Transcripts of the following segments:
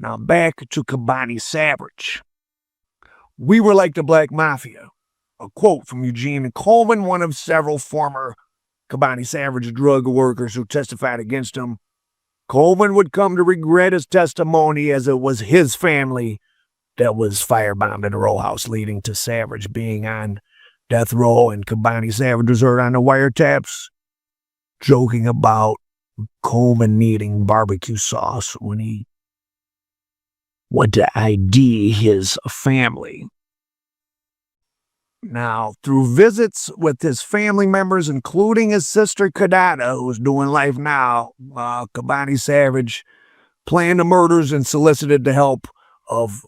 Now back to Kabani Savage. "We were like the Black Mafia." A quote from Eugene Coleman, one of several former Kabani Savage drug workers who testified against him. Coleman would come to regret his testimony, as it was his family that was firebombed in the row house, leading to Savage being on death row. And Kabani Savage was heard on the wiretaps joking about Coleman needing barbecue sauce when he went to ID his family. Now, through visits with his family members, including his sister Kadata, who's doing life now, Kabani Savage planned the murders and solicited the help of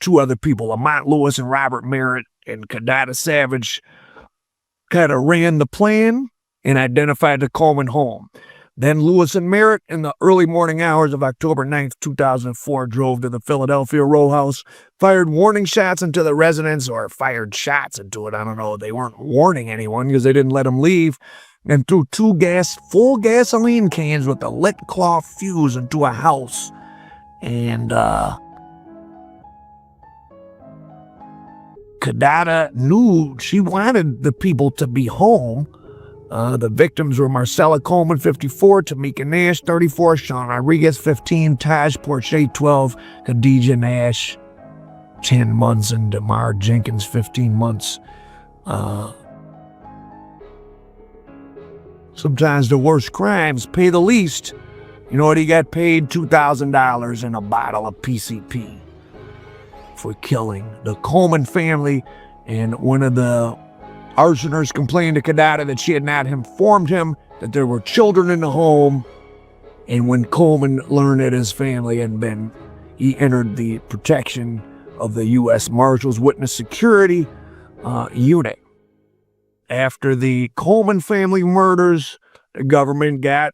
two other people, Lamont Lewis and Robert Merritt. And Kadata Savage kind of ran the plan and identified the Coleman home. Then Lewis and Merritt, in the early morning hours of October 9th, 2004, drove to the Philadelphia row house, fired warning shots into the residence, or fired shots into it. I don't know. They weren't warning anyone because they didn't let them leave, and threw two full gasoline cans with a lit cloth fuse into a house. And Kadata knew she wanted the people to be home. The victims were Marcella Coleman, 54, Tamika Nash, 34, Sean Rodriguez, 15, Taj Porche, 12, Khadijah Nash, 10 months, and Damar Jenkins, 15 months. Sometimes the worst crimes pay the least. You know what he got paid? $2,000 and a bottle of PCP for killing the Coleman family. And one of the arsoners complained to Kadata that she had not informed him that there were children in the home. And when Coleman learned that his family had been, he entered the protection of the U.S. Marshals Witness Security Unit. After the Coleman family murders, the government got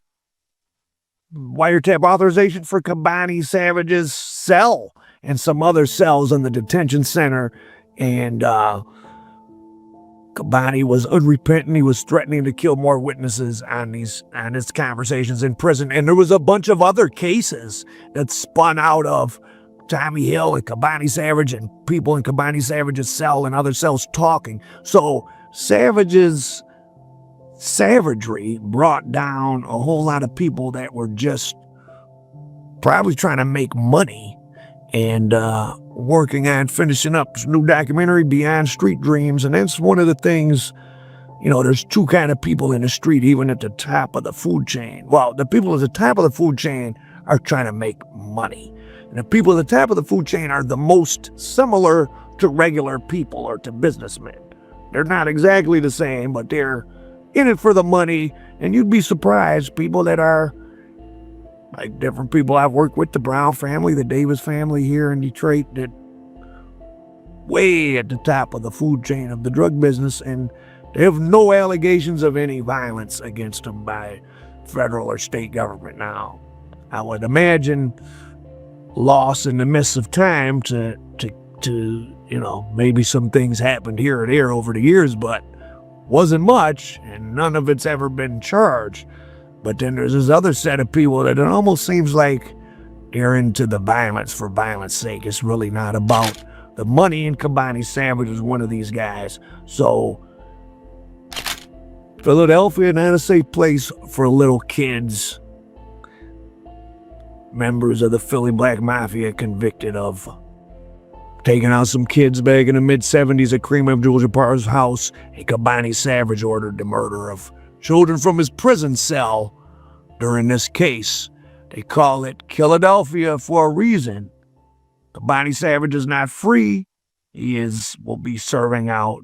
wiretap authorization for Kabani Savage's cell and some other cells in the detention center. And Kabani was unrepentant. He was threatening to kill more witnesses on his conversations in prison. And there was a bunch of other cases that spun out of Tommy Hill and Kabani Savage and people in Kabani Savage's cell and other cells talking. So Savage's savagery brought down a whole lot of people that were just probably trying to make money and working on finishing up this new documentary, Beyond Street Dreams. And that's one of the things, you know, there's two kind of people in the street, even at the top of the food chain. Well, the people at the top of the food chain are trying to make money. And the people at the top of the food chain are the most similar to regular people or to businessmen. They're not exactly the same, but they're in it for the money. And you'd be surprised, people that are like different people I've worked with, the Brown family, the Davis family here in Detroit, that way at the top of the food chain of the drug business, and they have no allegations of any violence against them by federal or state government. Now, I would imagine loss in the midst of time to you know, maybe some things happened here or there over the years, but wasn't much, and none of it's ever been charged. But then there's this other set of people that it almost seems like they're into the violence for violence sake. It's really not about the money, and Kabani Savage is one of these guys. So Philadelphia, not a safe place for little kids. Members of the Philly Black Mafia convicted of taking out some kids back in the mid-'70s at Kareem Abdul-Jabbar's house. And Kabani Savage ordered the murder of children from his prison cell during this case. They call it Philadelphia for a reason. Kabani Savage is not free. He will be serving out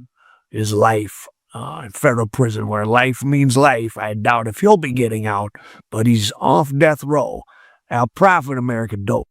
his life in federal prison, where life means life. I doubt if he'll be getting out, but he's off death row. Al Prophet, American Dope.